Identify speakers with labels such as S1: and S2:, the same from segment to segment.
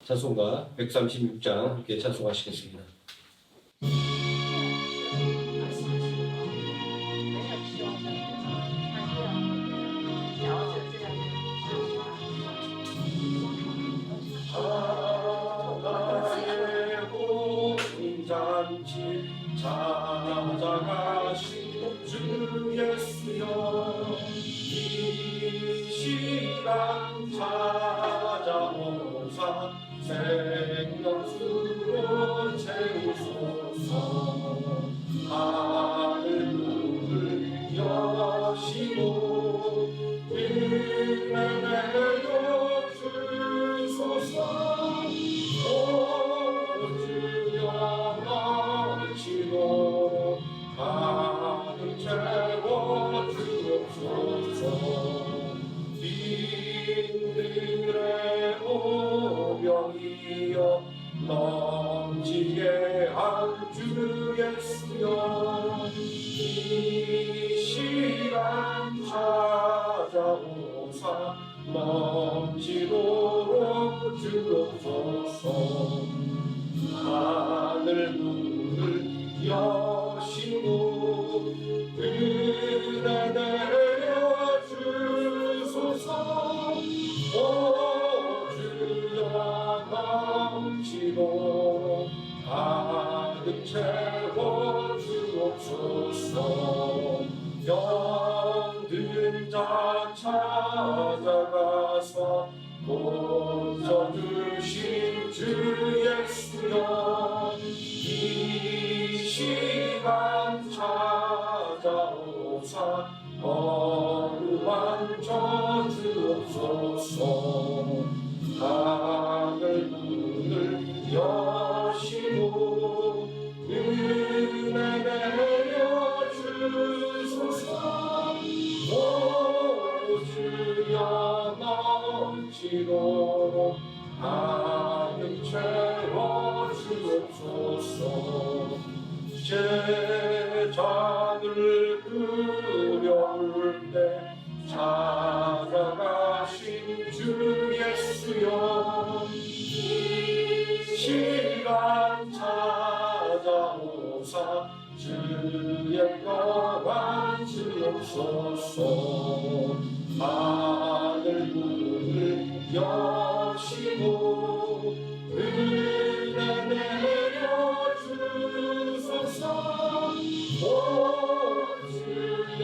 S1: 찬송가 136장 함께 찬송하시겠습니다.
S2: 하나의 보금잔치 찾아가신 주 예수여, 이 시간 찾아오사 생명수로 채우소서. 하늘 문을 여시고 은혜 내려 주소서. 오 주여 넘치도록 가득 채워 주옵소서. 빈들의 오병이여 넘치게 한 주 예수여, 이 시간 찾아오사 넘치도록 주옵소서. 하늘 문을 여시고 은혜 내려 주소서. 오 주여 넘치도록 가득 채워 주옵소서. 병든 자 찾아가서 고쳐주신 주 예수여, 이 시간 찾아오사 어루만져 주옵소서. 하늘 문을 여시고 은혜 내려 주소서. 오 주여 넘치도록 가득 채워 주옵소서. 제자들 두려울 때 찾아가신 주 예수여, 이 시간 찾아오사 주의 평안 주옵소서. 하늘 문을 여시고 은혜 내려 주소서. 오 주여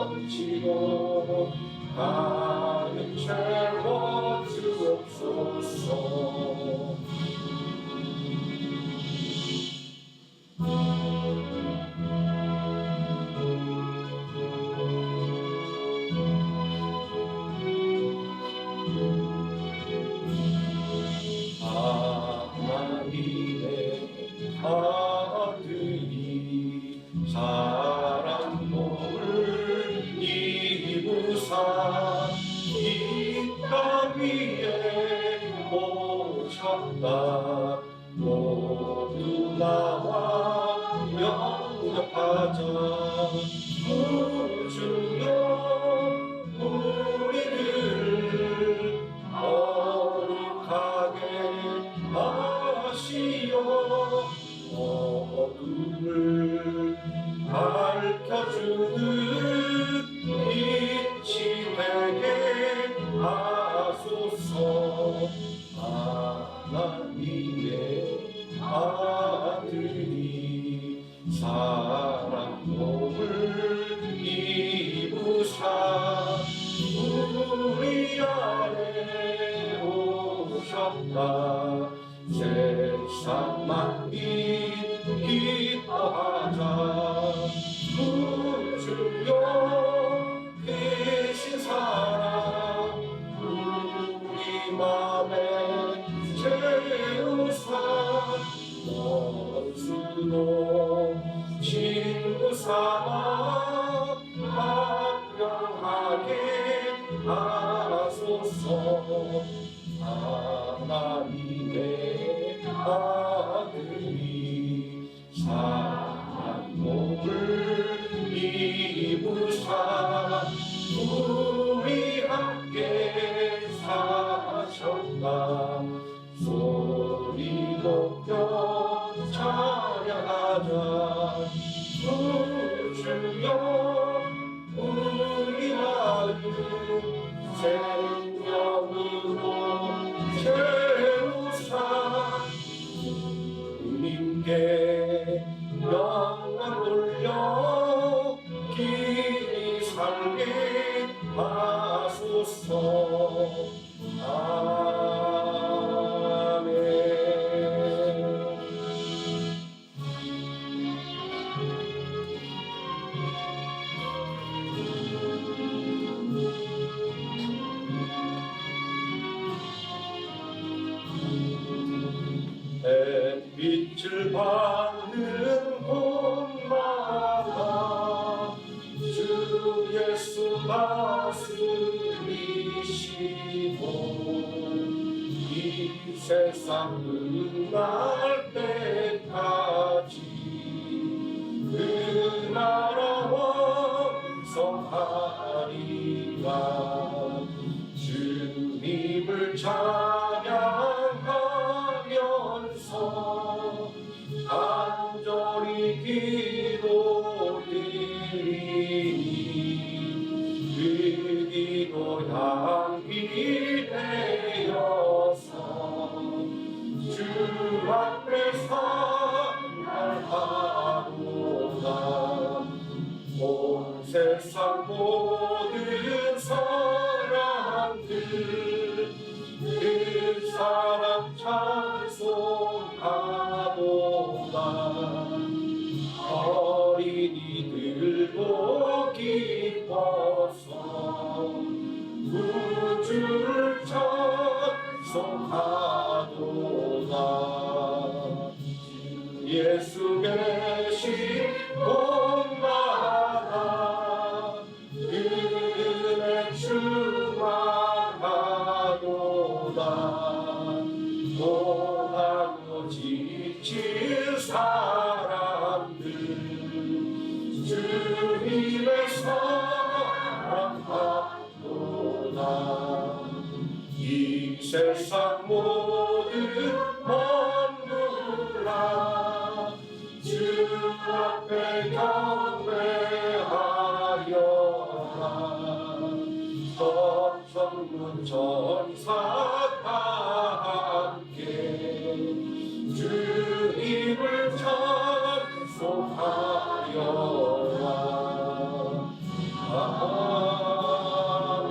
S2: 넘치도록 가득 채워 주옵소서. 하나님의 아들이 사람 몸을 입으사 이 땅 위에 오셨다. 모두 나와 영접하자. 주여 우리를 거룩하게 하시어 어둠을 밝혀주는 빛이 되게 하소서. 하나님의 아들이 사람 몸을 입으사 우리 안에 오셨다. 세상 만민 기뻐하자. 주여 크신 사랑 우리 맘에 채우사 원수도 친구 삼아 합병하게 하소서. 하나님의 아들이 사람 몸을 입으사 우리 함께 사셨다. 받는 곳마다 주 예수 다스리시고 이 세상 끝날 때까지 그 나라 완성하리라. 주님을 찬양하면서 간절히 기도드리니 그 기도 향기 되어서 주 앞에 선발하도다. 온 세상 모든 사람들 그 사랑 찬송하도다. 어린이들도 기뻐서 구주를 찬송하도다. 예수 계신 곳마다 은혜 충만하도다. 고하고 지친 사람들 주님의 사랑하도다. 이 세상 모든 만물아 주 앞에 경배하여라. 천천문 전사 다 함께 주님을 찬송하여라. 아멘.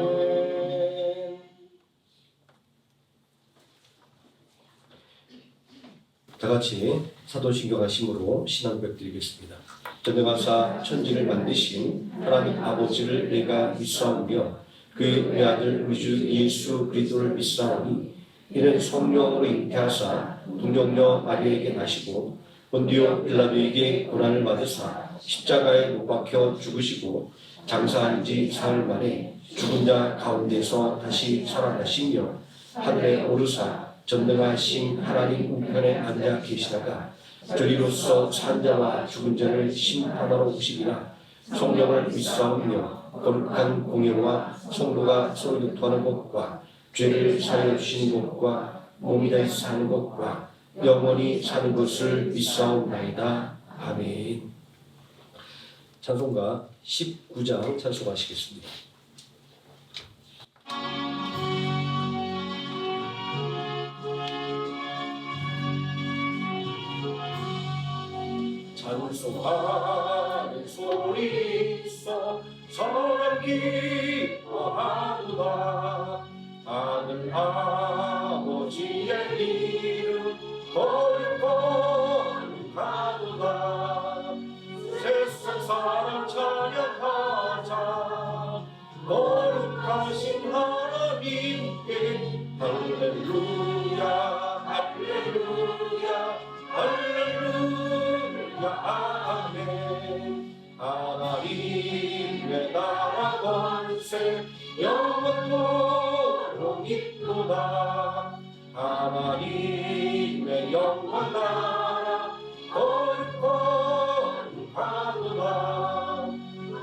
S1: 다 같이 사도신경 하심으로 신앙 고백드리겠습니다. 전능하사 천지를 만드신 하나님 아버지를 내가 믿사오며 그의 외아들 우리 주 예수 그리스도를 믿사오니 이는 성령으로 잉태하사 동정녀 마리아에게 나시고 본디오 빌라도에게 고난을 받으사 십자가에 못 박혀 죽으시고 장사한 지 사흘 만에 죽은 자 가운데서 다시 살아나시며 하늘에 오르사 전능하신 하나님 우편에 앉아 계시다가 저리로서 산 자와 죽은 자를 심판하러 오시리라. 성령을 믿사오며 거룩한 공예와 성도가 서로 교통하는 것과 죄를 사하여 주시는 것과 몸이 다시 사는 것과 영원히 사는 것을 믿사옵나이다. 아멘. 찬송가 19장 찬송하시겠습니다.
S2: 찬송하는 소리 있어 사람 기뻐하도다. 하늘 아버지의 이름 거룩하도다. 세상 사람 찬양하자. 거룩하신 하나님께 할렐루야 할렐루야 할렐루야 아멘. 하나님의 나라 권세 영원토록 있도다. 하나님의 영원 나라 거룩하도다.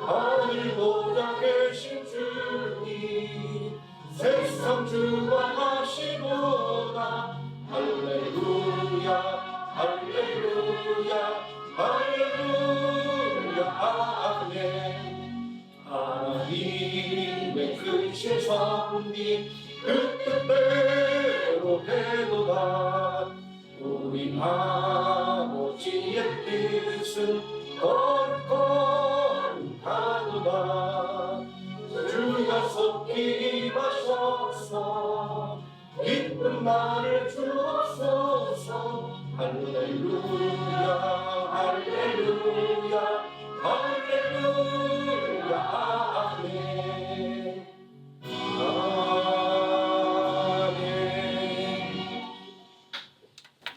S2: 하늘 보좌 계신 주님 세상 주관하시도다. 할렐루야 할렐루야 할렐루야 아멘. 하나님의 크신 섭리 그 뜻대로 되도다. 우리 아버지의 뜻은 거룩하도다. 주가 속히 임하셔서 기쁜 날을 주옵소서. 할렐루야 할렐루야 할렐루야 아멘. 아멘.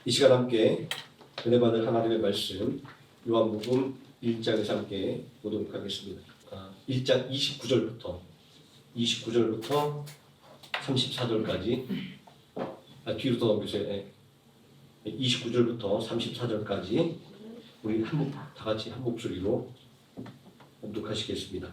S1: 이 시간 함께 은혜받을 하나님의 말씀 요한복음 1장에서 함께 보도록 하겠습니다. 1장 29절부터 34절까지 뒤로 더 넘기세요. 29절부터 34절까지 우리 다 같이 한 목소리로 독하시겠습니다.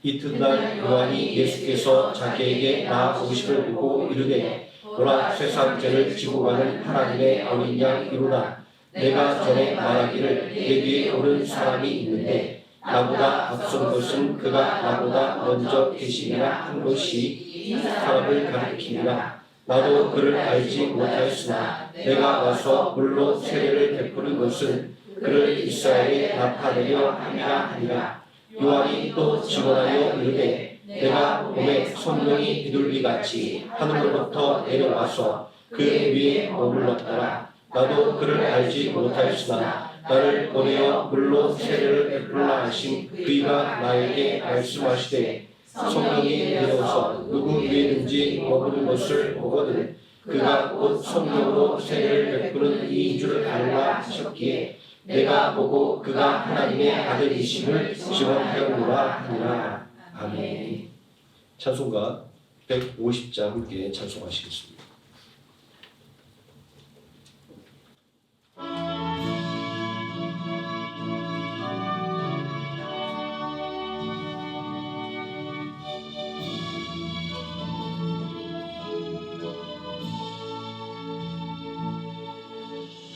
S1: 이튿날 요한이 예수께서 자기에게 나오심을 보고 이르되 보라, 세상 죄를 지고 가는 하나님의 어린 양 이로다. 내가 전에 말하기를 내 뒤에 오는 사람이 있는데 나보다 앞선 것은 그가 나보다 먼저 계시리라 한 것이 이 사람을 가리키니라. 나도 그를 알지 못하였으나 내가 와서 물로 세례를 베푸는 것은 그를 이스라엘에 나타내려 함이라 하니라. 요한이 또 증언하여 이르되 내가 봄에 성령이 비둘기같이 하늘로부터 내려와서 그 위에 머물렀더라. 나도 그를 알지 못하였으나 나를 보내어 물로 세례를 베풀라 하신 그이가 나에게 말씀하시되 성령이 내려서 누구 위에든지 머무는 것을 보거든 그가 곧 성령으로 세례를 베푸는 이인 줄 알라 하셨기에 내가 보고 그가 하나님의 아들이심을 증언하였노라 하니라. 아멘. 찬송가 150장 함께 찬송하시겠습니다.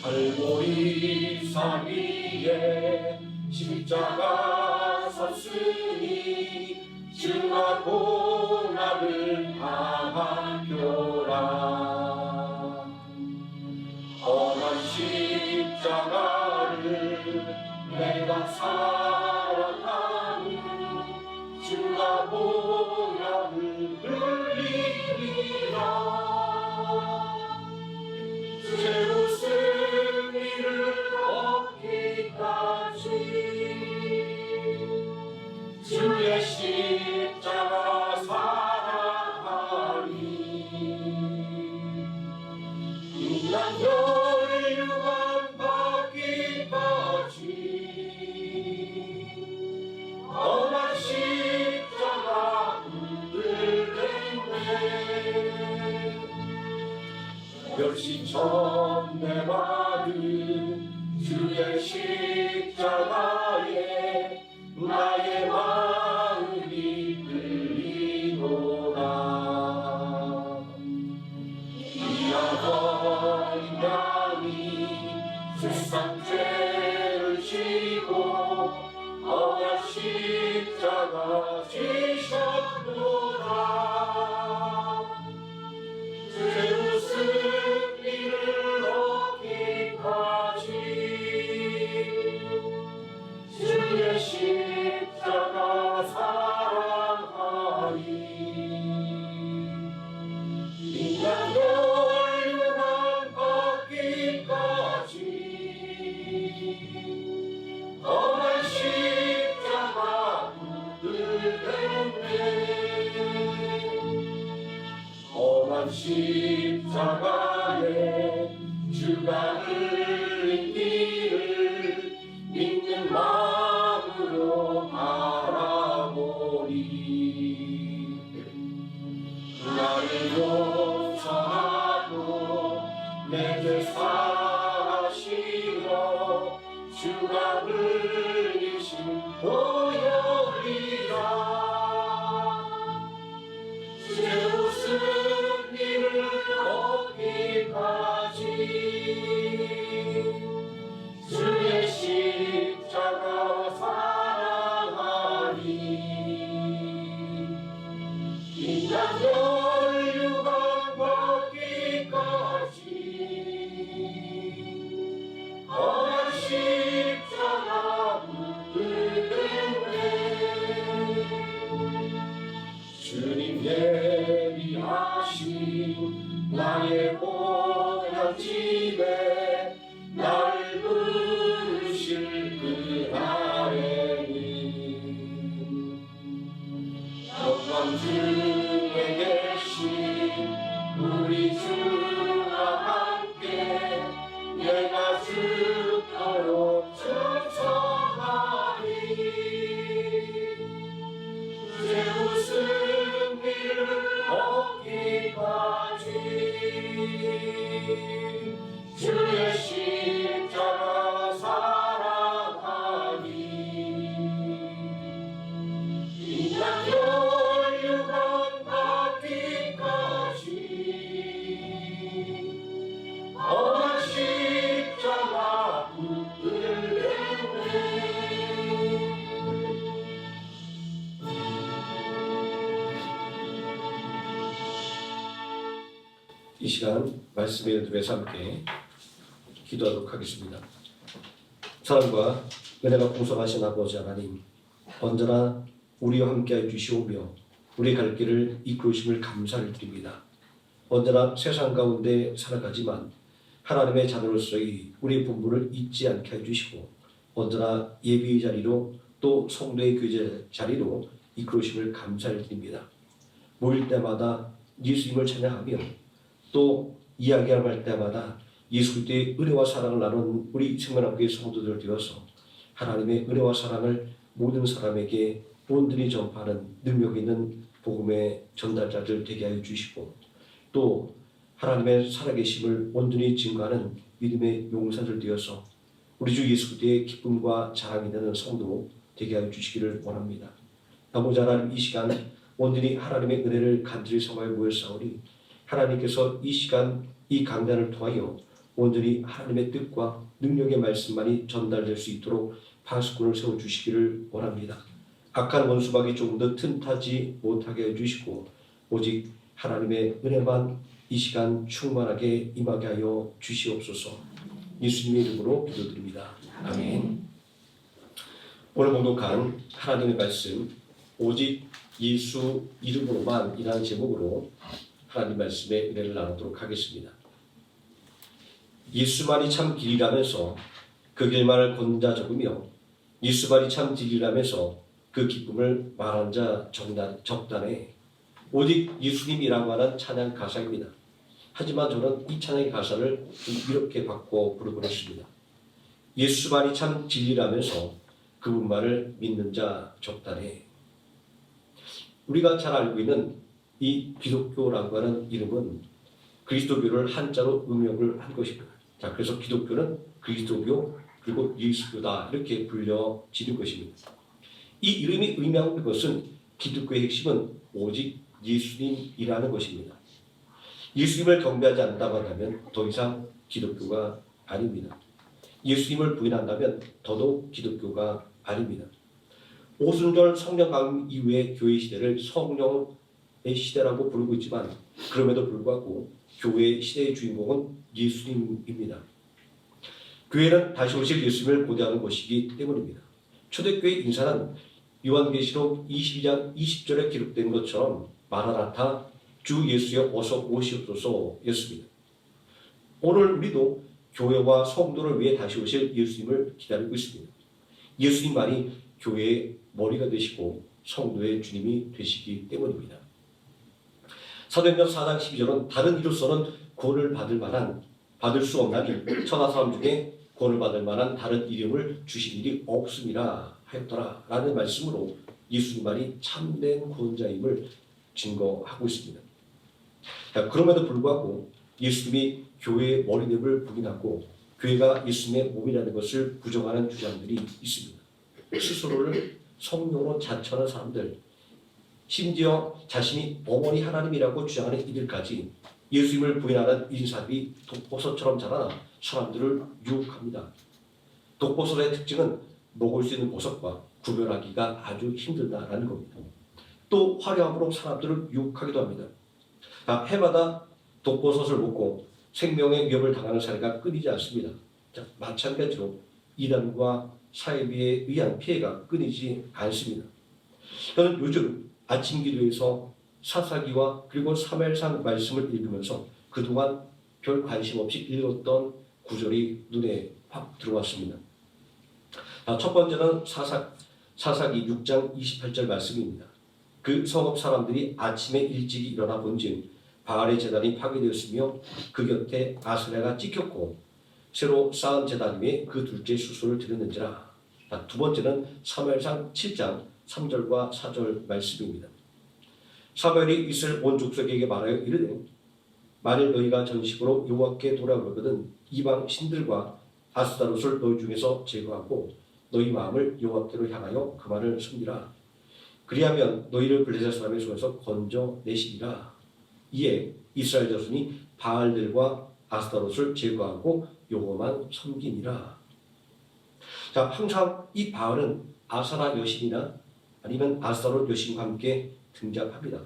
S2: 갈보리 산 위에 십자가 섰으니 주하고 나를 당하표라. 험한 십자가를 내가 살아가는 주가 보혈을 흘리리라. 세우신 이를 얻기까지 주의 십자가 사랑하리. 인간 혈육안 받기까지 험한 십자가 붙들겠네. 멸시천내 받은 주의 십자가에 나의 마음이 끌리도다. 이어버린 양이 세상 죄를 지고 험한 십자가 지셨도다. 주의 십자가 사랑하리. 인간 혈육안 받기까지 험한 십자가 붙들겠네. 험한 십자가에 주가 흘린 길을 믿는 마음으로 바라보리. 나를 용서하고 내 죄 사하시러 주가 흘리신 보혈이라. 세우신 이를 얻기까지 주의 십자가 사랑하리. 인간 혈육안 받기까지 험한 십자가 붙들겠네. 주님 예비하신 나의 보혈집에 나를 부르실 그날에는 영광 중에 계신 우리 주와 함께 내가 주 주의 십자가 사랑하니 인간 혈육은 받기까지 험한 십자가 붙들네.
S1: 이 시간 말씀의 들에서 함께 기도하도록 하겠습니다. 사랑과 은혜가 풍성하신 아버지 하나님, 언제나 우리와 함께해 주시오며 우리 갈 길을 이끌으심을 감사를 드립니다. 언제나 세상 가운데 살아가지만 하나님의 자녀로서의 우리의 본분을 잊지 않게 해주시고 언제나 예비의 자리로 또 성도의 교제 자리로 이끌으심을 감사를 드립니다. 모일 때마다 예수님을 찬양하며 또 이야기할 때마다 예수 그리스도의 은혜와 사랑을 나누는 우리 생명학교의 성도들 되어서 하나님의 은혜와 사랑을 모든 사람에게 온전히 전파하는 능력 있는 복음의 전달자들 되게 하여 주시고 또 하나님의 살아계심을 온전히 증거하는 믿음의 용사들 되어서 우리 주 예수 그리스도의 기쁨과 자랑이 되는 성도 되게 하여 주시기를 원합니다. 아버지 하나님, 이 시간 온전히 하나님의 은혜를 간절히 삼하여 모였사오니 하나님께서 이 시간 이 강단을 통하여 온전히 하나님의 뜻과 능력의 말씀만이 전달될 수 있도록 파수꾼을 세워주시기를 원합니다. 악한 원수박이 조금 더 틈타지 못하게 해주시고 오직 하나님의 은혜만 이 시간 충만하게 임하게 하여 주시옵소서. 예수님의 이름으로 기도드립니다. 아멘. 오늘 봉독한 하나님의 말씀 오직 예수 이름으로만 이라는 제목으로 하나님 말씀의 은혜를 나누도록 하겠습니다. 예수만이 참 길이라면서 그 길만을 걷는 자 적으며 예수만이 참 진리라면서 그 기쁨을 말한 자 적단에 오직 예수님이라고 하는 찬양 가사입니다. 하지만 저는 이 찬양의 가사를 좀 이렇게 바꿔 부르곤 했습니다. 예수만이 참 진리라면서 그분만을 믿는 자 적단에. 우리가 잘 알고 있는 이 기독교라고 하는 이름은 그리스도교를 한자로 음역을 한 것입니다. 자, 그래서 기독교는 그리스도교 그리고 예수교다 이렇게 불려지는 것입니다. 이 이름이 의미하는 것은 기독교의 핵심은 오직 예수님이라는 것입니다. 예수님을 경배하지 않는다고 한다면 더 이상 기독교가 아닙니다. 예수님을 부인한다면 더더욱 기독교가 아닙니다. 오순절 성령 강림 이후의 교회 시대를 성령의 시대라고 부르고 있지만 그럼에도 불구하고 교회의 시대의 주인공은 예수님입니다. 교회는 다시 오실 예수님을 고대하는 것이기 때문입니다. 초대교회 인사는 요한계시록 22장 20절에 기록된 것처럼 마라나타 주 예수여 어서 오시옵소서였습니다. 오늘 우리도 교회와 성도를 위해 다시 오실 예수님을 기다리고 있습니다. 예수님만이 교회의 머리가 되시고 성도의 주님이 되시기 때문입니다. 사도행전 4장 12절은 다른 이로서는 구원을 받을 수 없나니 천하 사람 중에 구원을 받을 만한 다른 이름을 주신 일이 없음이라 하였더라 라는 말씀으로 예수님만이 참된 구원자임을 증거하고 있습니다. 자, 그럼에도 불구하고 예수님이 교회의 머리됨을 부인하고 교회가 예수님의 몸이라는 것을 부정하는 주장들이 있습니다. 스스로를 성령으로 자처하는 사람들, 심지어 자신이 어머니 하나님이라고 주장하는 이들까지 예수님을 부인하는 인사들이 독버섯처럼 자라나 사람들을 유혹합니다. 독버섯의 특징은 먹을 수 있는 버섯과 구별하기가 아주 힘들다라는 겁니다. 또 화려함으로 사람들을 유혹하기도 합니다. 해마다 독버섯을 먹고 생명의 위협을 당하는 사례가 끊이지 않습니다. 자, 마찬가지로 이단과 사이비에 의한 피해가 끊이지 않습니다. 저는 요즘 아침 기도에서 사사기와 그리고 사무엘상 말씀을 읽으면서 그동안 별 관심 없이 읽었던 구절이 눈에 확 들어왔습니다. 첫 번째는 사사기 6장 28절 말씀입니다. 그 성읍 사람들이 아침에 일찍이 일어나 본즉 바알의 제단이 파괴되었으며 그 곁에 아스레가 찍혔고 새로 쌓은 제단 위에 그 둘째 수소를 드렸는지라. 두 번째는 사무엘상 7장 3절과 4절 말씀입니다. 사무엘이 이스라엘 온 족속에게 말하여 이르되 만일 너희가 전식으로 여호와께 돌아오거든 이방 신들과 아스타롯을 너희 중에서 제거하고 너희 마음을 여호와께로 향하여 그만을 섬기라. 그리하면 너희를 블레셋 사람의 손에서 건져내시리라. 이에 이스라엘 자손이 바알들과 아스타롯을 제거하고 여호와만 섬기니라. 자, 항상 이 바알은 아사라 여신이나 아니면 아스타롯 여신과 함께 등장합니다.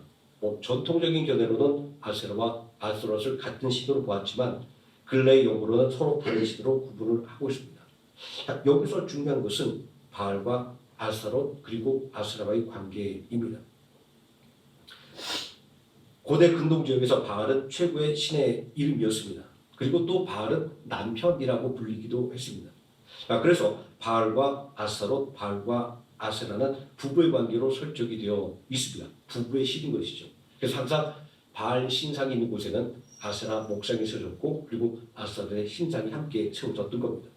S1: 전통적인 견해로는 아세라와 아스타롯을 같은 신으로 보았지만 근래 연구로는 서로 다른 신으로 구분을 하고 있습니다. 자, 여기서 중요한 것은 바알과 아스타롯 그리고 아세라와의 관계입니다. 고대 근동 지역에서 바알은 최고의 신의 이름이었습니다. 그리고 또 바알은 남편이라고 불리기도 했습니다. 자, 그래서 바알과 아스타롯, 바알과 아세라는 부부의 관계로 설정이 되어 있습니다. 부부의 신인 것이죠. 그래서 항상 바알 신상이 있는 곳에는 아세라 목상이 세워졌고 그리고 아스타롯의 신상이 함께 세워졌던 겁니다.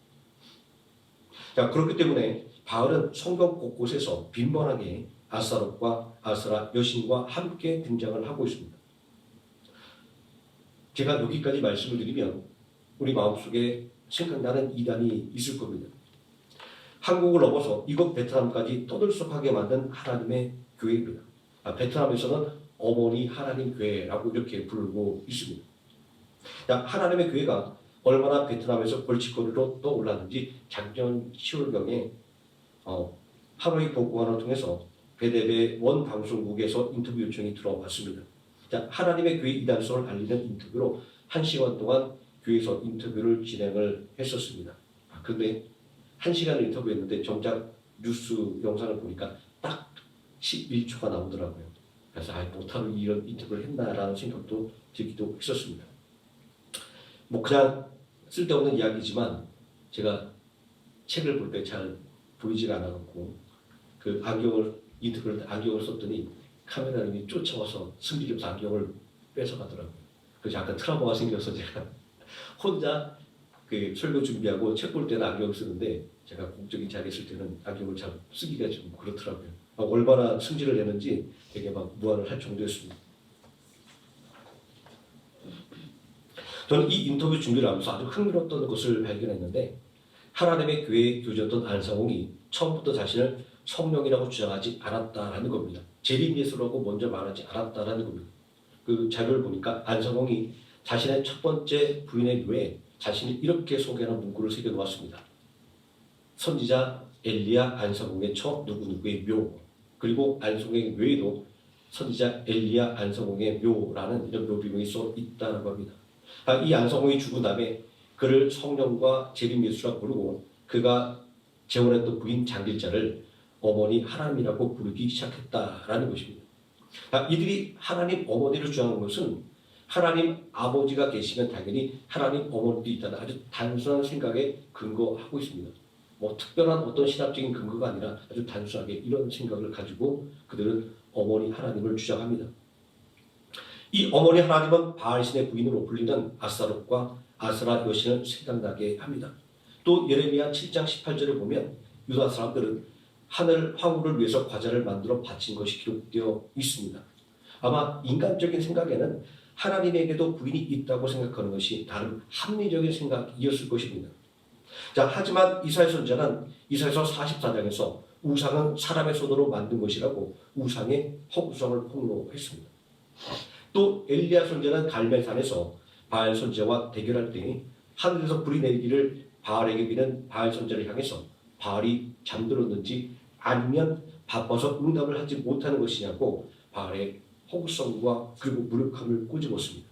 S1: 자, 그렇기 때문에 바알은 성경 곳곳에서 빈번하게 아스타롯과 아세라 여신과 함께 등장을 하고 있습니다. 제가 여기까지 말씀을 드리면 우리 마음속에 생각나는 이단이 있을 겁니다. 한국을 넘어서 이곳 베트남까지 떠들썩하게 만든 하나님의 교회입니다. 베트남에서는 어머니 하나님 교회라고 이렇게 부르고 있습니다. 하나님의 교회가 얼마나 베트남에서 벌칙거리로 떠올랐는지 작년 10월경에 하노이 보고관을 통해서 베데베 원 방송국에서 인터뷰 요청이 들어왔습니다. 하나님의 교회 이단성을 알리는 인터뷰로 1시간 동안 교회에서 인터뷰를 진행을 했었습니다. 그런데 1시간을 인터뷰했는데 정작 뉴스 영상을 보니까 딱 11초가 나오더라고요. 그래서 못하러 이런 인터뷰를 했나라는 생각도 들기도 했었습니다. 그냥 쓸데없는 이야기지만 제가 책을 볼 때 잘 보이지가 않아갖고 그 인터뷰를 안경을 썼더니 카메라님이 쫓아와서 숨기려서 안경을 뺏어가더라고요. 그래서 약간 트라우마가 생겨서 제가 혼자 그 설교 준비하고 책 볼 때는 안경을 쓰는데 제가 공적인 자리에 있을 때는 안경을 잘 쓰기가 좀 그렇더라고요. 얼마나 승질을 내는지 되게 무안을 할 정도였습니다. 저는 이 인터뷰 준비를 하면서 아주 흥미로웠던 것을 발견했는데 하나님의 교회의 교주였던 안상홍이 처음부터 자신을 성령이라고 주장하지 않았다라는 겁니다. 재림 예수라고 먼저 말하지 않았다라는 겁니다. 그 자료를 보니까 안상홍이 자신의 첫 번째 부인의 묘에 자신이 이렇게 소개하는 문구를 새겨놓았습니다. 선지자 엘리야 안상홍의 처 누구누구의 묘, 그리고 안상홍의 묘에도 선지자 엘리야 안상홍의 묘라는 이런 묘비명이 써 있다고 합니다. 이 안상홍이 죽은 다음에 그를 성령과 재림 예수라고 부르고 그가 재혼했던 부인 장길자를 어머니 하나님이라고 부르기 시작했다라는 것입니다. 이들이 하나님 어머니를 주장하는 것은 하나님 아버지가 계시면 당연히 하나님 어머니도 있다는 아주 단순한 생각에 근거하고 있습니다. 특별한 어떤 신학적인 근거가 아니라 아주 단순하게 이런 생각을 가지고 그들은 어머니 하나님을 주장합니다. 이 어머니 하나님은 바알신의 부인으로 불리는 아스타롯과 아세라 여신을 생각나게 합니다. 또 예레미야 7장 18절에 보면 유다 사람들은 하늘 황후를 위해서 과자를 만들어 바친 것이 기록되어 있습니다. 아마 인간적인 생각에는 하나님에게도 부인이 있다고 생각하는 것이 다른 합리적인 생각이었을 것입니다. 하지만 이사야 선지자는 이사야서 44장에서 우상은 사람의 손으로 만든 것이라고 우상의 허구성을 폭로했습니다. 또 엘리야 선지자는 갈멜산에서 바알 선지자와 대결할 때 하늘에서 불이 내리기를 바알에게 비는 바알 선지자를 향해서 바알이 잠들었는지 아니면 바빠서 응답을 하지 못하는 것이냐고 바알의 허구성과 그리고 무력함을 꼬집었습니다.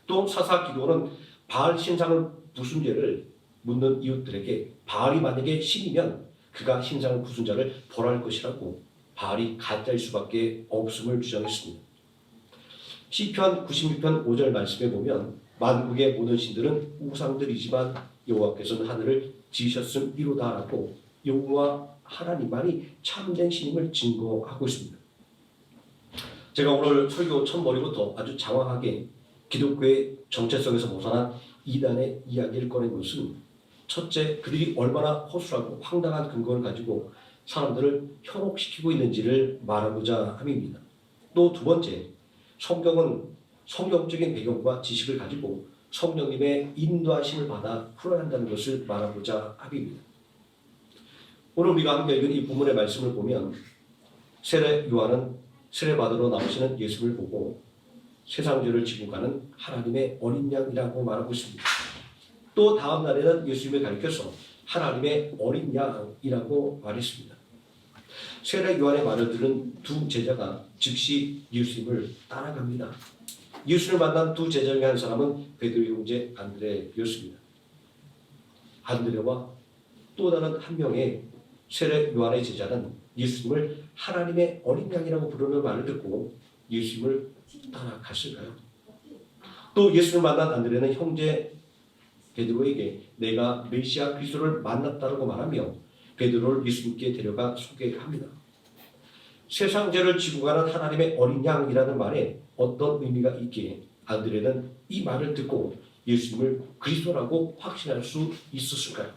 S1: 또 사사 기도는 바알 신상을 부순 죄를 묻는 이웃들에게 바알이 만약에 신이면 그가 신상을 부순 자를 벌할 것이라고 바알이 가짜일 수밖에 없음을 주장했습니다. 시편 96편 5절 말씀에 보면 만국의 모든 신들은 우상들이지만 여호와께서는 하늘을 지으셨음이로다라고 여호와 하나님만이 참된 신임을 증거하고 있습니다. 제가 오늘 설교 첫머리부터 아주 장황하게 기독교의 정체성에서 벗어난 이단의 이야기를 꺼낸 것은 첫째, 그들이 얼마나 허술하고 황당한 근거를 가지고 사람들을 현혹시키고 있는지를 말하고자 함입니다. 또 두 번째, 성경은 성경적인 배경과 지식을 가지고 성령님의 인도하심을 받아 풀어야 한다는 것을 말하고자 합니다. 오늘 우리가 함께 읽은 이 본문의 말씀을 보면 세례 요한은 세례받으러 나오시는 예수를 보고 세상 죄를 지고 가는 하나님의 어린 양이라고 말하고 있습니다. 또 다음 날에는 예수님을 가리켜서 하나님의 어린 양이라고 말했습니다. 세례 요한의 말을 들은 두 제자가 즉시 예수님을 따라갑니다. 예수를 만난 두 제자 중에 한 사람은 베드로의 형제 안드레였습니다. 안드레와 또 다른 한 명의 세례 요한의 제자는 예수님을 하나님의 어린 양이라고 부르는 말을 듣고 예수님을 따라갔을까요? 또 예수를 만난 안드레는 형제 베드로에게 내가 메시아 그리스도를 만났다고 말하며 베드로를 예수님께 데려가 소개합니다. 세상 죄를 지고 가는 하나님의 어린 양이라는 말에 어떤 의미가 있기에 안드레는 이 말을 듣고 예수님을 그리스도라고 확신할 수 있었을까요?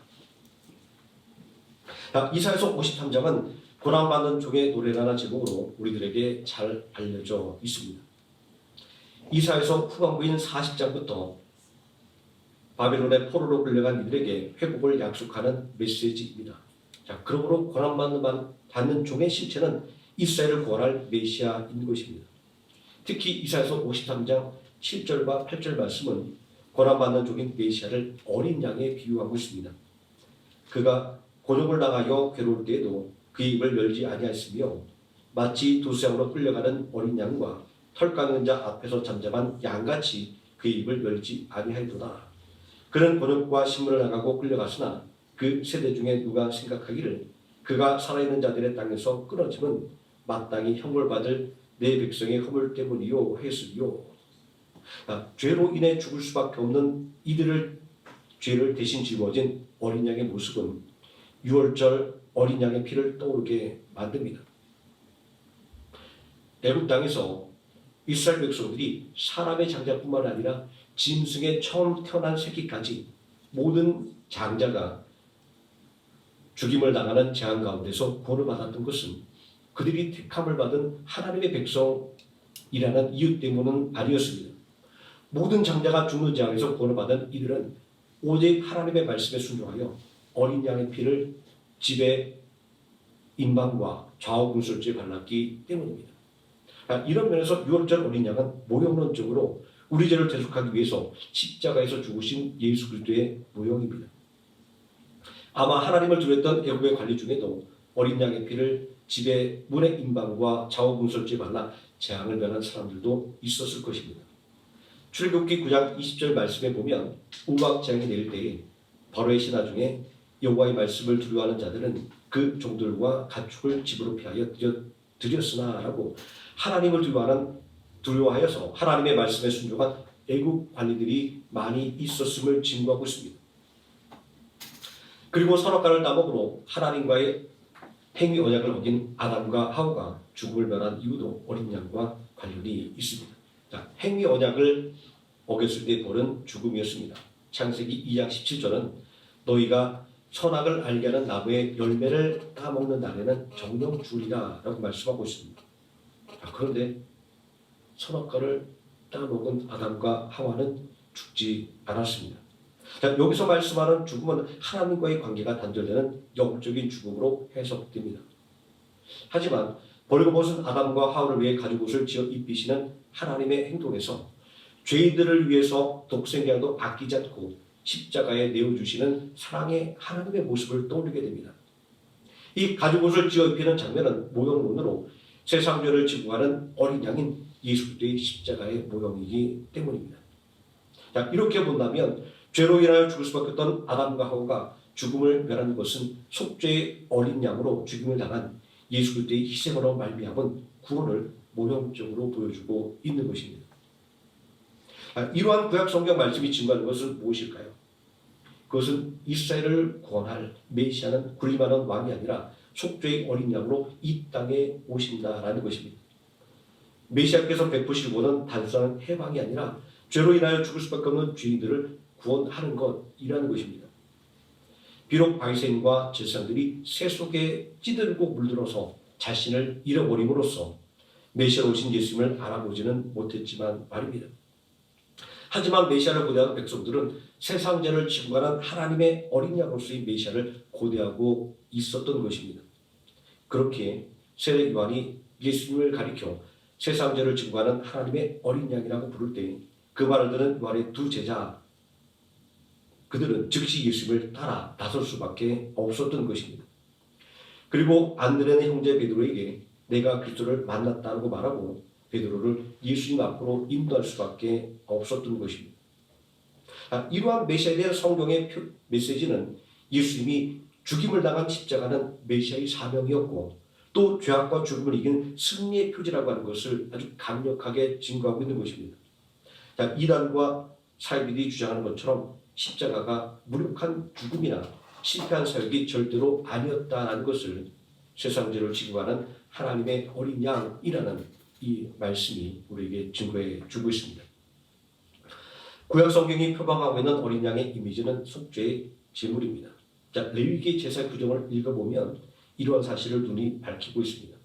S1: 이사야서 53장은 고난받는 종의 노래라는 제목으로 우리들에게 잘 알려져 있습니다. 이사야서 후반부인 40장부터 바벨론의 포로로 끌려간 이들에게 회복을 약속하는 메시지입니다. 그러므로 고난받는 종의 실체는 이스라엘을 구원할 메시아인 것입니다. 특히 이사야서 53장 7절과 8절 말씀은 고난받는 종인 메시아를 어린 양에 비유하고 있습니다. 그가 곤욕을 당하여 괴로울 때에도 그의 입을 열지 아니하였으며 마치 도수양으로 끌려가는 어린 양과 털 깎는 자 앞에서 잠잠한 양같이 그의 입을 열지 아니하였도다. 그는 곤욕과 신문을 나가고 끌려갔으나 그 세대 중에 누가 생각하기를 그가 살아있는 자들의 땅에서 끊어짐은 마땅히 형벌받을 내 백성의 허물 때문이요 했으리요. 죄로 인해 죽을 수밖에 없는 이들을 죄를 대신 짊어진 어린 양의 모습은 유월절 어린 양의 피를 떠오르게 만듭니다. 애굽 땅에서 이스라엘 백성들이 사람의 장자뿐만 아니라 짐승의 처음 태어난 새끼까지 모든 장자가 죽임을 당하는 재앙 가운데서 구원을 받았던 것은 그들이 택함을 받은 하나님의 백성이라는 이유 때문은 아니었습니다. 모든 장자가 죽는 재앙에서 구원을 받은 이들은 오직 하나님의 말씀에 순종하여 어린 양의 피를 집의 인방과 좌우 궁술주에 발랐기 때문입니다. 이런 면에서 유월절 어린 양은 모형론적으로 우리 죄를 대속하기 위해서 십자가에서 죽으신 예수 그리스도의 모형입니다. 아마 하나님을 두려웠던 애굽의 관리 중에도 어린 양의 피를 집의 문의 인방과 좌우 궁술주에 발라 재앙을 면한 사람들도 있었을 것입니다. 출애굽기 9장 20절 말씀에 보면 우박 재앙이 내릴 때에 바로의 신하 중에 여호와의 말씀을 두려워하는 자들은 그 종들과 가축을 집으로 피하여 드렸으나 라고 하나님을 두려워하여서 하나님의 말씀에 순종한 애국 관리들이 많이 있었음을 증거하고 있습니다. 그리고 선악과를 따먹으로 하나님과의 행위 언약을 어긴 아담과 하와가 죽음을 면한 이유도 어린 양과 관련이 있습니다. 행위 언약을 어겼을 때 벌은 죽음이었습니다. 창세기 2장 17절은 너희가 선악을 알게 하는 나무의 열매를 따먹는 날에는 정령 죽으리라 라고 말씀하고 있습니다. 그런데 선악과를 따먹은 아담과 하와는 죽지 않았습니다. 여기서 말씀하는 죽음은 하나님과의 관계가 단절되는 영적인 죽음으로 해석됩니다. 하지만 벌거벗은 아담과 하와를 위해 가죽옷을 지어 입히시는 하나님의 행동에서 죄인들을 위해서 독생자도 아끼지 않고 십자가에 내어주시는 사랑의 하나님의 모습을 떠올리게 됩니다. 이 가죽옷을 지어 입히는 장면은 모형론으로 세상 죄를 지고 가는 어린 양인 예수 그리스도의 십자가의 모형이기 때문입니다. 이렇게 본다면 죄로 인하여 죽을 수밖에 없던 아담과 하와가 죽음을 면한 것은 속죄의 어린 양으로 죽임을 당한 예수 그리스도의 희생으로 말미암은 구원을 모형적으로 보여주고 있는 것입니다. 이러한 구약 성경 말씀이 증거하는 것은 무엇일까요? 그것은 이스라엘을 구원할 메시아는 군림하는 왕이 아니라 속죄의 어린 양으로 이 땅에 오신다라는 것입니다. 메시아께서 베푸실 구원은 단순한 해방이 아니라 죄로 인하여 죽을 수밖에 없는 죄인들을 구원하는 것이라는 것입니다. 비록 바리새인과 제사장들이 새 속에 찌들고 물들어서 자신을 잃어버림으로써 메시아로 오신 예수님을 알아보지는 못했지만 말입니다. 하지만 메시아를 고대하는 백성들은 세상 죄를 지고 가는 하나님의 어린 양으로서의 메시아를 고대하고 있었던 것입니다. 그렇게 세례 요한이 예수님을 가리켜 세상 죄를 지고 가는 하나님의 어린 양이라고 부를 때 그 말을 들은 요한의 두 제자 그들은 즉시 예수님을 따라 나설 수밖에 없었던 것입니다. 그리고 안드레네 형제 베드로에게 내가 그리스도를 만났다고 말하고 베드로를 예수님 앞으로 인도할 수밖에 없었던 것입니다. 이러한 메시아에 대한 성경의 메시지는 예수님이 죽임을 당한 십자가는 메시아의 사명이었고 또 죄악과 죽음을 이긴 승리의 표지라고 하는 것을 아주 강력하게 증거하고 있는 것입니다. 이단과 사이비들이 주장하는 것처럼 십자가가 무력한 죽음이나 실패한 사역이 절대로 아니었다는 것을 세상 죄를 지고 가는 하나님의 어린 양이라는 이 말씀이 우리에게 증거해 주고 있습니다. 구약 성경이 표방하고 있는 어린 양의 이미지는 속죄의 제물입니다. 레위기 제사 규정을 읽어보면 이러한 사실을 눈이 밝히고 있습니다.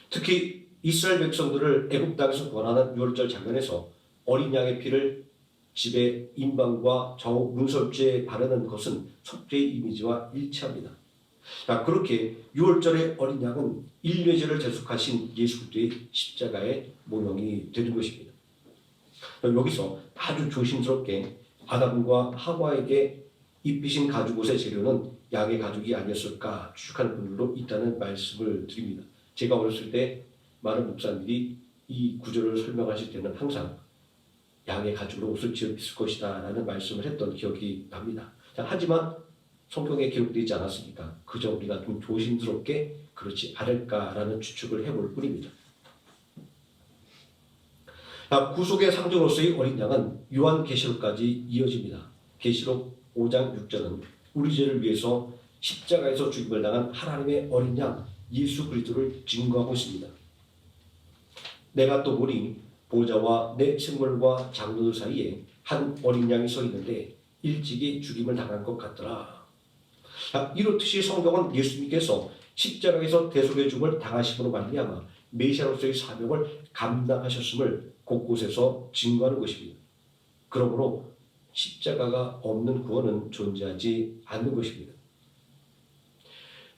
S1: 특히 이스라엘 백성들을 애굽 땅에서 구원하는 유월절 장면에서 어린 양의 피를 집의 인방과 좌우 문설주에 바르는 것은 속죄의 이미지와 일치합니다. 그렇게 유월절의 어린 양은 인류의 죄를 대속하신 예수 그리스도의 십자가의 모형이 되는 것입니다. 여기서 아주 조심스럽게 아담과 하와에게 입히신 가죽옷의 재료는 양의 가죽이 아니었을까 추측하는 분들도 있다는 말씀을 드립니다. 제가 어렸을 때 많은 목사님들이 이 구절을 설명하실 때는 항상 양의 가죽으로 옷을 지어 입을 것이다 라는 말씀을 했던 기억이 납니다. 하지만 성경에 기록되어 있지 않았으니까 그저 우리가 좀 조심스럽게 그렇지 않을까라는 추측을 해볼 뿐입니다. 구속의 상징으로서의 어린 양은 요한계시록까지 이어집니다. 계시록 5장 6절은 우리 죄를 위해서 십자가에서 죽임을 당한 하나님의 어린 양 예수 그리스도를 증거하고 있습니다. 내가 또 보니 보좌와 내 생물과 장로들 사이에 한 어린 양이 서 있는데 일찍이 죽임을 당한 것 같더라. 이렇듯이 성경은 예수님께서 십자가에서 대속의 죽음을 당하심으로 말미암아 메시아로서의 사명을 감당하셨음을 곳곳에서 증거하는 것입니다. 그러므로 십자가가 없는 구원은 존재하지 않는 것입니다.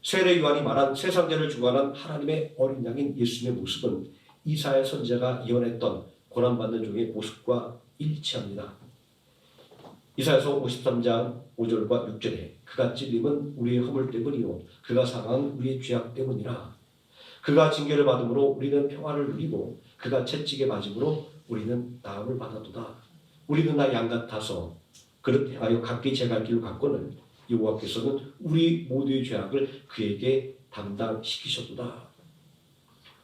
S1: 세례 요한이 말한 세상 죄를 주관한 하나님의 어린 양인 예수님의 모습은 이사야 선지자가 예언했던 고난받는 종의 모습과 일치합니다. 이사야서 53장 5절과 6절에 그가 찔림은 우리의 허물 때문이요 그가 상한 우리의 죄악 때문이라. 그가 징계를 받음으로 우리는 평화를 누리고 그가 채찍에 맞음으로 우리는 나음을 받았도다. 우리는 나 양 같아서 그릇 행하여 각기 제 갈 길로 갔거늘 여호와께서는 우리 모두의 죄악을 그에게 담당시키셨도다.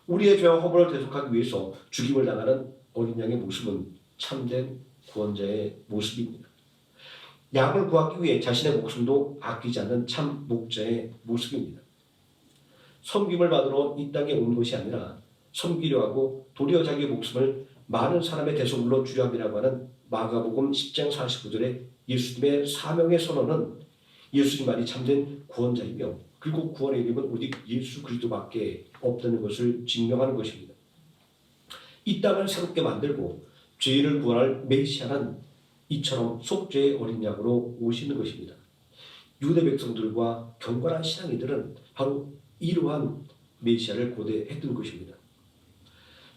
S1: 우리의 죄와 허물을 대속하기 위해서 죽임을 당하는 어린 양의 모습은 참된 구원자의 모습입니다. 양을 구하기 위해 자신의 목숨도 아끼지 않는 참 목자의 모습입니다. 섬김을 받으러 이 땅에 온 것이 아니라 섬기려 하고 도리어 자기의 목숨을 많은 사람의 대속물로 주려 함이라고 하는 마가복음 10장 49절의 예수님의 사명의 선언은 예수님만이 참된 구원자이며 그리고 구원의 이름은 오직 예수 그리스도밖에 없다는 것을 증명하는 것입니다. 이 땅을 새롭게 만들고 죄를 구원할 메시아는 이처럼 속죄의 어린 양으로 오시는 것입니다. 유대 백성들과 경건한 신앙이들은 바로 이러한 메시아를 고대했던 것입니다.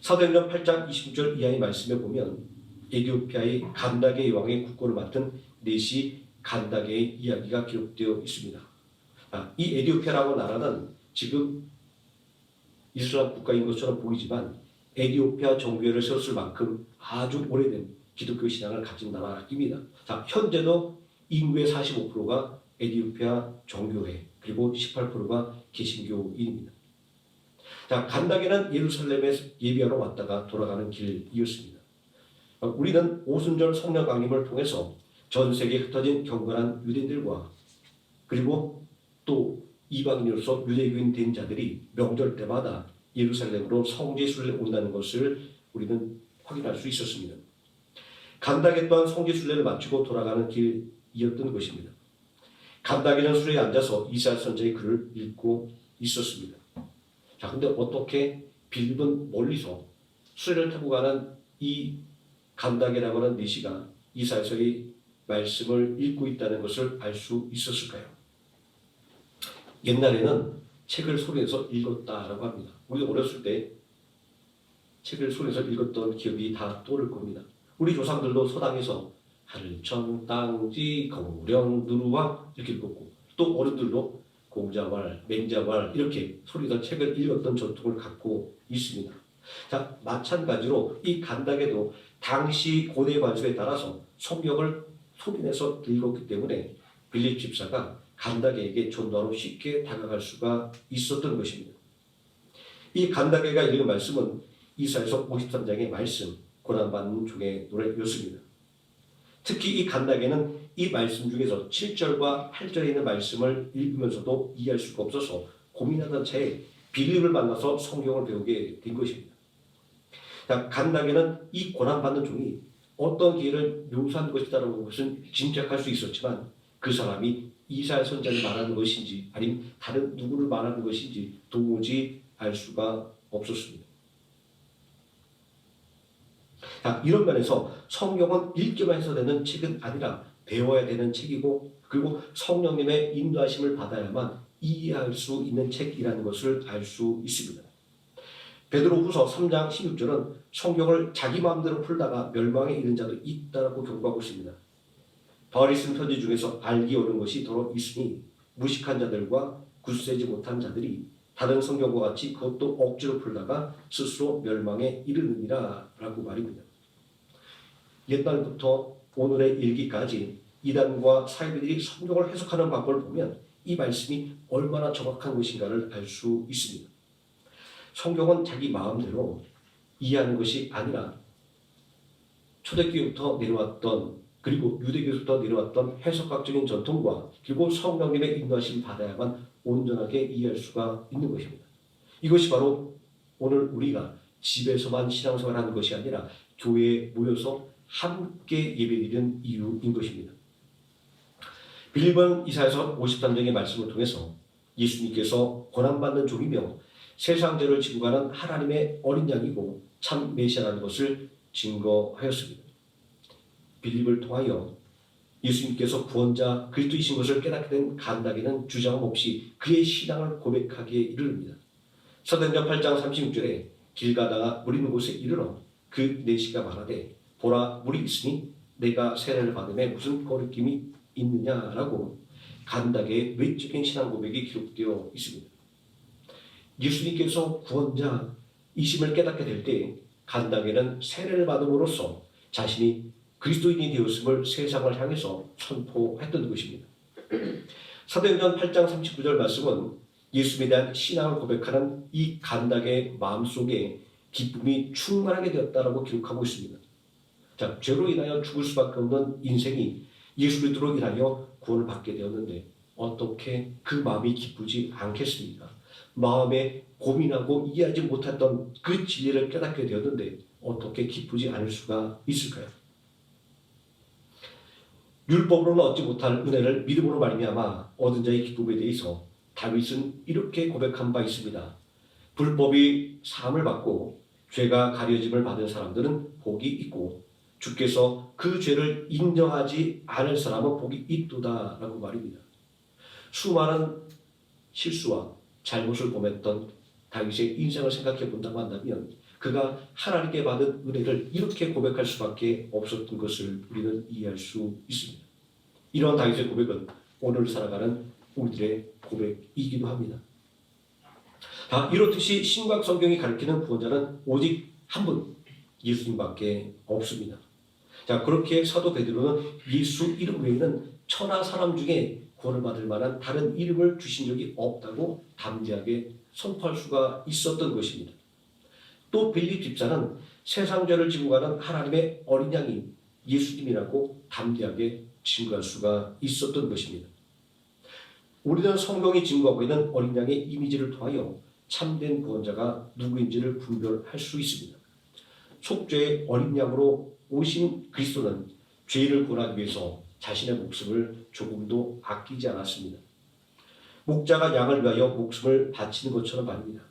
S1: 사도행전 8장 26절 이하의 말씀에 보면 에디오피아의 간다게 왕의 국고를 맡은 넷이 간다게의 이야기가 기록되어 있습니다. 이 에디오피아라고 나라는 지금 이슬람 국가인 것처럼 보이지만 에디오피아 정교회를 세웠을 만큼 아주 오래된 기독교 신앙을 가진 나라입니다. 현재도 인구의 45%가 에디오피아 정교회 그리고 18%가 개신교인입니다. 간다게는 예루살렘에 예배하러 왔다가 돌아가는 길이었습니다. 우리는 오순절 성령 강림을 통해서 전 세계에 흩어진 경건한 유대인들과 그리고 또 이방인으로서 유대교인 된 자들이 명절 때마다 예루살렘으로 성지 순례에 온다는 것을 우리는 확인할 수 있었습니다. 간다게 또한 성지 순례를 마치고 돌아가는 길이었던 것입니다. 간다게는 수레에 앉아서 이사야 선지자의 글을 읽고 있었습니다. 근데 어떻게 빌립은 멀리서 수레를 타고 가는 이 감당이라고 하는 내시가 이사야서의 말씀을 읽고 있다는 것을 알 수 있었을까요? 옛날에는 책을 소리내서 읽었다라고 합니다. 우리 어렸을 때 책을 소리내서 읽었던 기억이 다 떠오를 겁니다. 우리 조상들도 서당에서 하늘천 땅지 거무령 누루와 이렇게 읽었고, 또 어른들도 공자왈 맹자왈 이렇게 소리내서 책을 읽었던 전통을 갖고 있습니다. 자, 마찬가지로 이 간닥에도 당시 고대 관습에 따라서 성경을 소리내서 읽었기 때문에 빌립 집사가 간닥에에게 전도하러 쉽게 다가갈 수가 있었던 것입니다. 이 간닥에가 읽은 말씀은 이사야서 53장의 말씀, 고난받는 종의 노래였습니다. 특히 이 간닥에는 이 말씀 중에서 7절과 8절에 있는 말씀을 읽으면서도 이해할 수가 없어서 고민하던 차에 빌립을 만나서 성경을 배우게 된 것입니다. 간닥에는 이 고난받는 종이 어떤 기회를 묘사한 것이다라는 것은 짐작할 수 있었지만 그 사람이 이사야 선지자를 말하는 것인지 아니면 다른 누구를 말하는 것인지 도무지 알 수가 없었습니다. 이런 면에서 성경은 읽기만 해서 되는 책은 아니라 배워야 되는 책이고, 그리고 성령님의 인도하심을 받아야만 이해할 수 있는 책이라는 것을 알 수 있습니다. 베드로후서 3장 16절은 성경을 자기 마음대로 풀다가 멸망에 이른 자도 있다라고 경고하고 있습니다. 바울이 쓴 편지 중에서 알기 어려운 것이 더러 있으니 무식한 자들과 굳세지 못한 자들이 다른 성경과 같이 그것도 억지로 풀다가 스스로 멸망에 이르느니라 라고 말입니다. 옛날부터 오늘의 일기까지 이단과 사이비들이 성경을 해석하는 방법을 보면 이 말씀이 얼마나 정확한 것인가를 알 수 있습니다. 성경은 자기 마음대로 이해하는 것이 아니라 초대교회부터 내려왔던, 그리고 유대교에서부터 내려왔던 해석학적인 전통과 그리고 성령님의 인도하심 받아야만 온전하게 이해할 수가 있는 것입니다. 이것이 바로 오늘 우리가 집에서만 신앙생활하는 것이 아니라 교회에 모여서 함께 예배드리는 이유인 것입니다. 빌립은 이사야서 53장의 말씀을 통해서 예수님께서 고난받는 종이며 세상 죄를 지고 가는 하나님의 어린 양이고 참 메시아라는 것을 증거하였습니다. 빌립을 통하여 예수님께서 구원자 그리스도이신 것을 깨닫게 된 간닥에는 주장 없이 그의 신앙을 고백하기에 이르릅니다. 사도행전 8장 36절에 길 가다가 물 있는 곳에 이르러 그 내시가 말하되 보라 물이 있으니 내가 세례를 받음에 무슨 거리낌이 있느냐라고 간닥의 외적인 신앙 고백이 기록되어 있습니다. 예수님께서 구원자이심을 깨닫게 될 때 간닥에는 세례를 받음으로써 자신이 그리스도인이 되었음을 세상을 향해서 선포했던 것입니다. 사도행전 8장 39절 말씀은 예수님에 대한 신앙을 고백하는 이 간닥의 마음속에 기쁨이 충만하게 되었다라고 기록하고 있습니다. 자, 죄로 인하여 죽을 수밖에 없는 인생이 예수 그리스도로 인하여 구원을 받게 되었는데 어떻게 그 마음이 기쁘지 않겠습니까? 마음에 고민하고 이해하지 못했던 그 진리를 깨닫게 되었는데 어떻게 기쁘지 않을 수가 있을까요? 율법으로는 얻지 못할 은혜를 믿음으로 말미암아 얻은 자의 기쁨에 대해서 다윗은 이렇게 고백한 바 있습니다. 불법이 사함을 받고 죄가 가려짐을 받은 사람들은 복이 있고 주께서 그 죄를 인정하지 않을 사람은 복이 있도다라고 말입니다. 수많은 실수와 잘못을 범했던 다윗의 인생을 생각해 본다고 한다면 그가 하나님께 받은 은혜를 이렇게 고백할 수밖에 없었던 것을 우리는 이해할 수 있습니다. 이러한 다윗의 고백은 오늘 살아가는 우리들의 고백이기도 합니다. 이렇듯이 신약 성경이 가르치는 구원자는 오직 한 분, 예수님밖에 없습니다. 자, 그렇게 사도 베드로는 예수 이름 외에는 천하 사람 중에 구원을 받을 만한 다른 이름을 주신 적이 없다고 담대하게 선포할 수가 있었던 것입니다. 또 빌립 집사는 세상 죄를 지고 가는 하나님의 어린 양이 예수님이라고 담대하게 증거할 수가 있었던 것입니다. 우리는 성경이 증거하고 있는 어린 양의 이미지를 통하여 참된 구원자가 누구인지를 분별할 수 있습니다. 속죄의 어린 양으로 오신 그리스도는 죄를 구원하기 위해서 자신의 목숨을 조금도 아끼지 않았습니다. 목자가 양을 위하여 목숨을 바치는 것처럼 말입니다.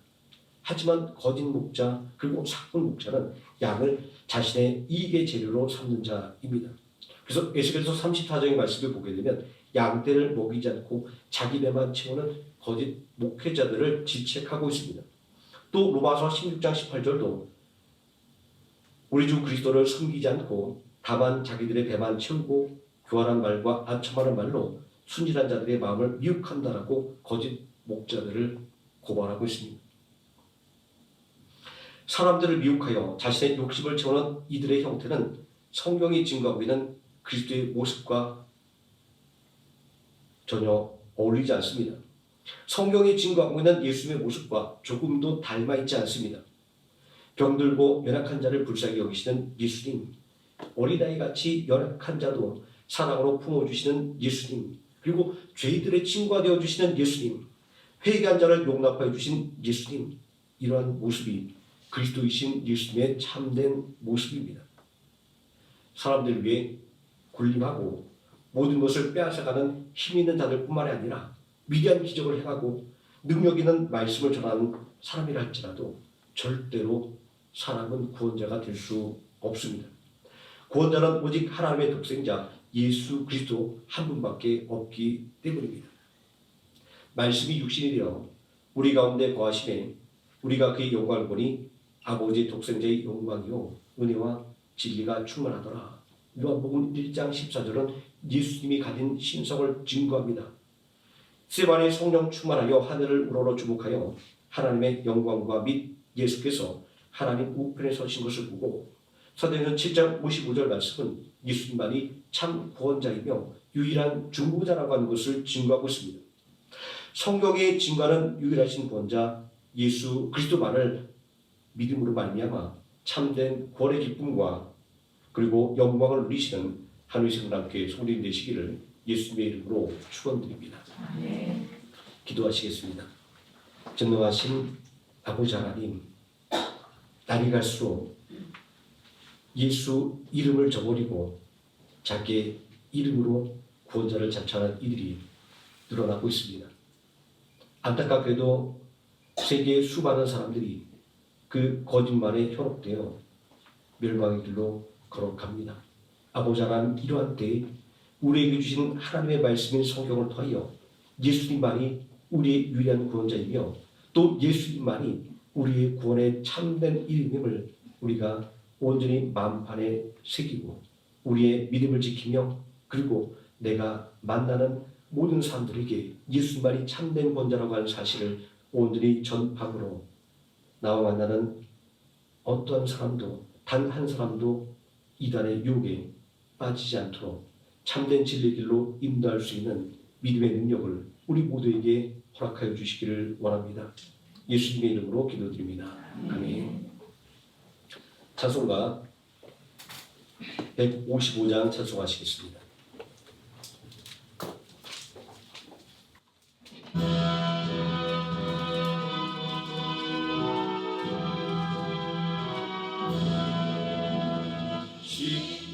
S1: 하지만 거짓 목자 그리고 사꾼 목자는 양을 자신의 이익의 재료로 삼는 자입니다. 그래서 에스겔서 34장의 말씀을 보게 되면 양떼를 먹이지 않고 자기 배만 채우는 거짓 목회자들을 질책하고 있습니다. 또 로마서 16장 18절도 우리 주 그리스도를 섬기지 않고 다만 자기들의 배만 채우고 교활한 말과 아첨하는 말로 순진한 자들의 마음을 미혹한다라고 거짓 목자들을 고발하고 있습니다. 사람들을 미혹하여 자신의 욕심을 채우는 이들의 형태는 성경이 증거하고 있는 그리스도의 모습과 전혀 어울리지 않습니다. 성경이 증거하고 있는 예수님의 모습과 조금도 닮아 있지 않습니다. 병들고 연약한 자를 불쌍히 여기시는 예수님, 어린아이같이 연약한 자도 사랑으로 품어주시는 예수님, 그리고 죄인들의 친구가 되어주시는 예수님, 회개한 자를 용납하여 주신 예수님, 이러한 모습이 그리스도이신 예수님의 참된 모습입니다. 사람들을 위해 군림하고 모든 것을 빼앗아가는 힘 있는 자들뿐만이 아니라 위대한 기적을 행하고 능력 있는 말씀을 전하는 사람이라 할지라도 절대로 사람은 구원자가 될 수 없습니다. 구원자는 오직 하나님의 독생자 예수 그리스도 한 분밖에 없기 때문입니다. 말씀이 육신이 되어 우리 가운데 거하심에 우리가 그의 영광을 보니 아버지 독생자의 영광이요 은혜와 진리가 충만하더라. 요한복음 1장 14절은 예수님이 가진 신성을 증거합니다. 세반의 성령 충만하여 하늘을 우러러 주목하여 하나님의 영광과 및 예수께서 하나님 우편에 서신 것을 보고 사도행전 7장 55절 말씀은 예수님만이 참 구원자이며 유일한 중보자라고 하는 것을 증거하고 있습니다. 성경의 증거하는 유일하신 구원자 예수 그리스도만을 믿음으로 말미암아 참된 구원의 기쁨과 그리고 영광을 누리시는 한우리 성남교회 성도님 되시기를 예수님의 이름으로 축원드립니다. 기도하시겠습니다. 전능하신 아버지 하나님, 날이 갈수록 예수 이름을 저버리고 자기의 이름으로 구원자를 자처하는 이들이 늘어나고 있습니다. 안타깝게도 세계의 수많은 사람들이 그 거짓말에 현혹되어 멸망의 길로 걸어갑니다. 아버지 하나님, 이러한 때에 우리에게 주신 하나님의 말씀인 성경을 통하여 예수님만이 우리의 유일한 구원자이며 또 예수님만이 우리의 구원의 참된 이름임을 우리가 온전히 마음판에 새기고 우리의 믿음을 지키며 그리고 내가 만나는 모든 사람들에게 예수님만이 참된 구원자라고 하는 사실을 온전히 전파하므로 나와 만나는 어떠한 사람도 단 한 사람도 이단의 유혹에 빠지지 않도록 참된 진리의 길로 인도할 수 있는 믿음의 능력을 우리 모두에게 허락하여 주시기를 원합니다. 예수님의 이름으로 기도드립니다. 아멘. 찬송가 155장 찬송하시겠습니다.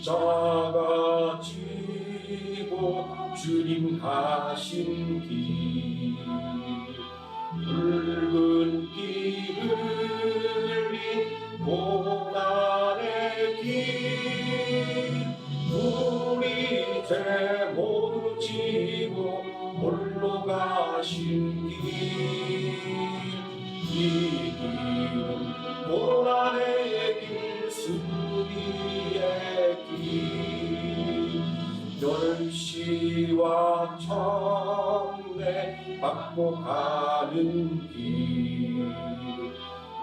S2: 십자가 지고 주님 가신 길 붉은 피 흘린 고난의 길 우리 죄 모두 지고 홀로 가신 길 이 길은 고난의 길 승리의 길 멸시와 천대 받고 가는 길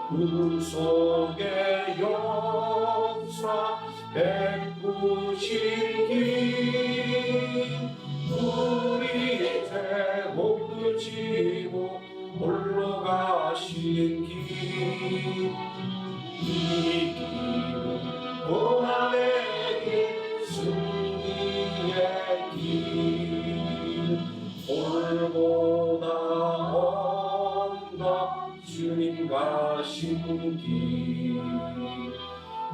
S2: 구속의 역사 베푸신 길 우리 죄 모두 지고 홀로 가신 길 이 길은 고난의 길 승리의 길 올고나 언덕 주님 가신 길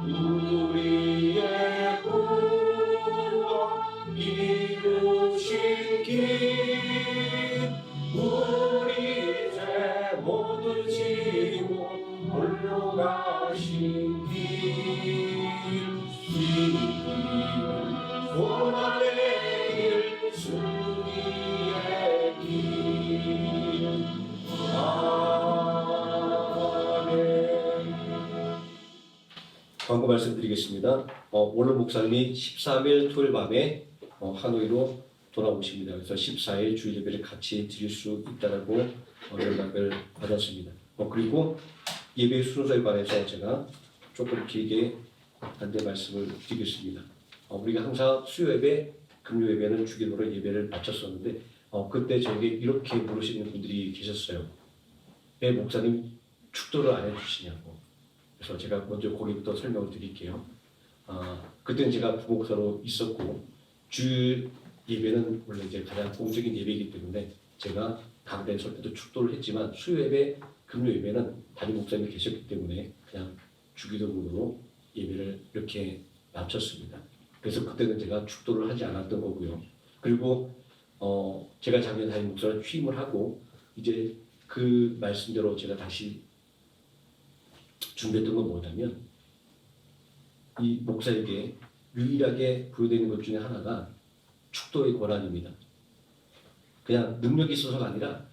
S2: 우리의 구원 이루신 길 우리 죄 모두 지고 홀로 가신 길
S1: 말씀드리겠습니다. 오늘 목사님이 13일 토요일 밤에 하노이로 돌아오십니다. 그래서 14일 주일 예배를 같이 드릴 수 있다라고 연락을 받았습니다. 그리고 예배 순서에 관해서 제가 조금 길게 안내 말씀을 드리겠습니다. 우리가 항상 수요 예배, 금요 예배는 주기도로 예배를 마쳤었는데 그때 저에게 이렇게 물으시는 분들이 계셨어요. 왜 목사님 축도를 안 해주시냐고. 그래서 제가 먼저 거기부터 설명을 드릴게요. 그때는 제가 부목사로 있었고 주 예배는 원래 이제 가장 공적인 예배이기 때문에 제가 강단에 설 때도 축도를 했지만 수요 예배, 금요 예배는 담임 목사님이 계셨기 때문에 그냥 주기도문으로 예배를 이렇게 마쳤습니다. 그래서 그때는 제가 축도를 하지 않았던 거고요. 그리고 제가 작년 담임 목사를 취임을 하고 이제 그 말씀대로 제가 다시 준비했던 건 뭐냐면 이 목사에게 유일하게 부여되는 것 중에 하나가 축도의 권한입니다. 그냥 능력이 있어서가 아니라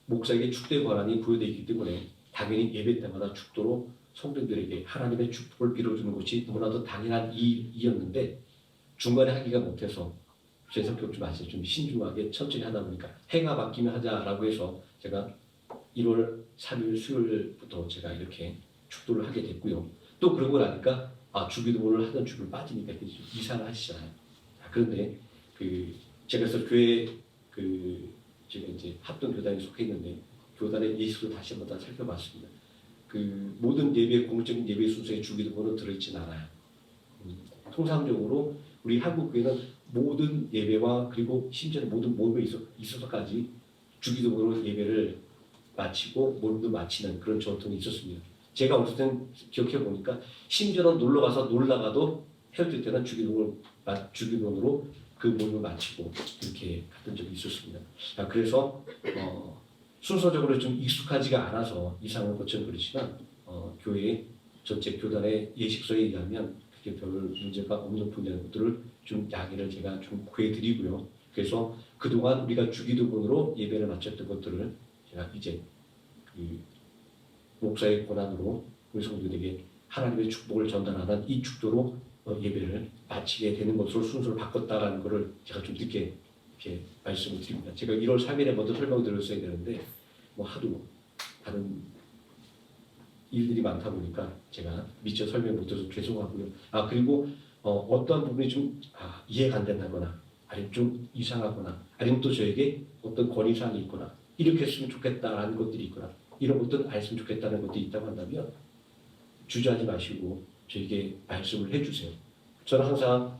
S1: 목사에게 축도의 권한이 부여되어 있기 때문에 당연히 예배 때마다 축도로 성도들에게 하나님의 축복을 빌어주는 것이 너무나도 당연한 일이었는데 중간에 하기가 못해서 제 성격 좀 아시죠? 좀 신중하게 천천히 하다 보니까 해가 바뀌면 하자라고 해서 제가 1월 3일 수요일부터 제가 이렇게 축도를 하게 됐고요. 또 그러고 나니까 주기도문을 하던 주를 빠지니까 이사를 하시잖아요. 그런데 제가 그래서 교회 제가 이제 합동 교단에 속해 있는데 교단의 예식을 다시 한번 살펴봤습니다. 모든 예배 공적인 예배 순서에 주기도문은 들어있지는 않아요. 통상적으로 우리 한국 교회는 모든 예배와 그리고 심지어 모든 모임에 있어서까지 주기도문으로 예배를 마치고 모임도 마치는 그런 전통이 있었습니다. 제가 어렸을 땐 기억해 보니까 심지어는 놀러 가서 놀다가도 헤어질 때는 주기도문으로 그 모임을 마치고 이렇게 갔던 적이 있었습니다. 그래서 순서적으로 좀 익숙하지가 않아서 이상한 것처럼 그렇지만 교회 전체 교단의 예식서에 의하면 그게 별 문제가 없는 분야의 것들을 좀 양해를 제가 좀 구해드리고요. 그래서 그동안 우리가 주기도문으로 예배를 마쳤던 것들을 제가 이제 목사의 권한으로 우리 성도들에게 하나님의 축복을 전달하는 이 축도로 예배를 마치게 되는 것으로 순서를 바꿨다라는 것을 제가 좀 늦게 이렇게 말씀을 드립니다. 제가 1월 3일에 먼저 설명드렸어야 되는데 하도 다른 일들이 많다 보니까 제가 미처 설명 못해서 죄송하고요. 그리고 어떠한 부분이 좀 이해가 안 된다거나 아니면 좀 이상하거나 아니면 또 저에게 어떤 권위사항이 있거나 이렇게 했으면 좋겠다라는 것들이 있거나 이런 것들은 안 했으면 좋겠다는 것들이 있다고 한다면 주저하지 마시고 저에게 말씀을 해주세요. 저는 항상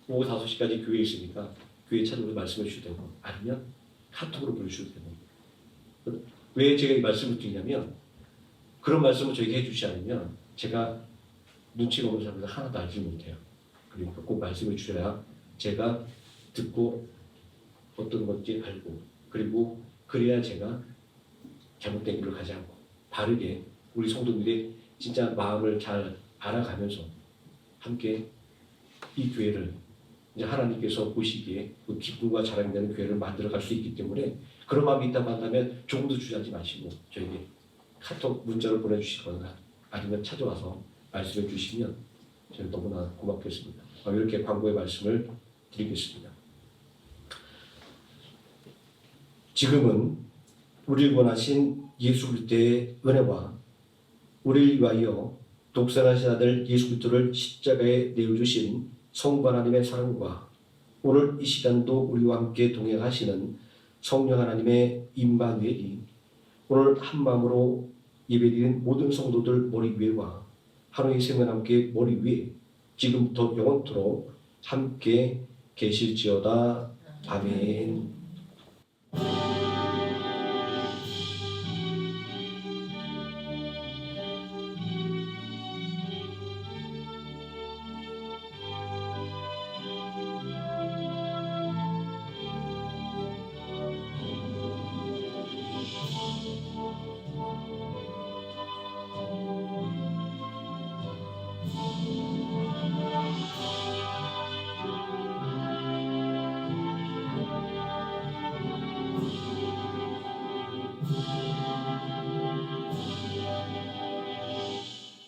S1: 오후 5시까지 교회에 있으니까 교회에 찾아오서 말씀해 주셔도 되고 아니면 카톡으로 보내주셔도 되고. 왜 제가 이 말씀을 드리냐면 그런 말씀을 저에게 해주지 않으면 제가 눈치가 없는 사람들 하나도 알지 못해요. 그러니까 꼭 말씀해 주셔야 제가 듣고 어떤 건지 알고 그리고 그래야 제가 잘못된 길로 가지 않고 바르게 우리 성도들의 진짜 마음을 잘 알아가면서 함께 이 교회를 이제 하나님께서 보시기에 기쁨과 자랑이 되는 교회를 만들어갈 수 있기 때문에 그런 마음이 있다고 한다면 조금도 주저하지 마시고 저에게 카톡 문자를 보내주시거나 아니면 찾아와서 말씀해 주시면 저는 너무나 고맙겠습니다. 이렇게 광고의 말씀을 드리겠습니다. 지금은 우리를 원하신 예수 그리스도의 은혜와 우리를 위하여 독생하신 아들 예수 그리스도를 십자가에 내어주신 성부 하나님의 사랑과 오늘 이 시간도 우리와 함께 동행하시는 성령 하나님의 임마누엘이 오늘 한 마음으로 예배드리는 모든 성도들 머리 위에와 하루의 생명 함께 머리 위에 지금부터 영원토록 함께 계실지어다. 아멘.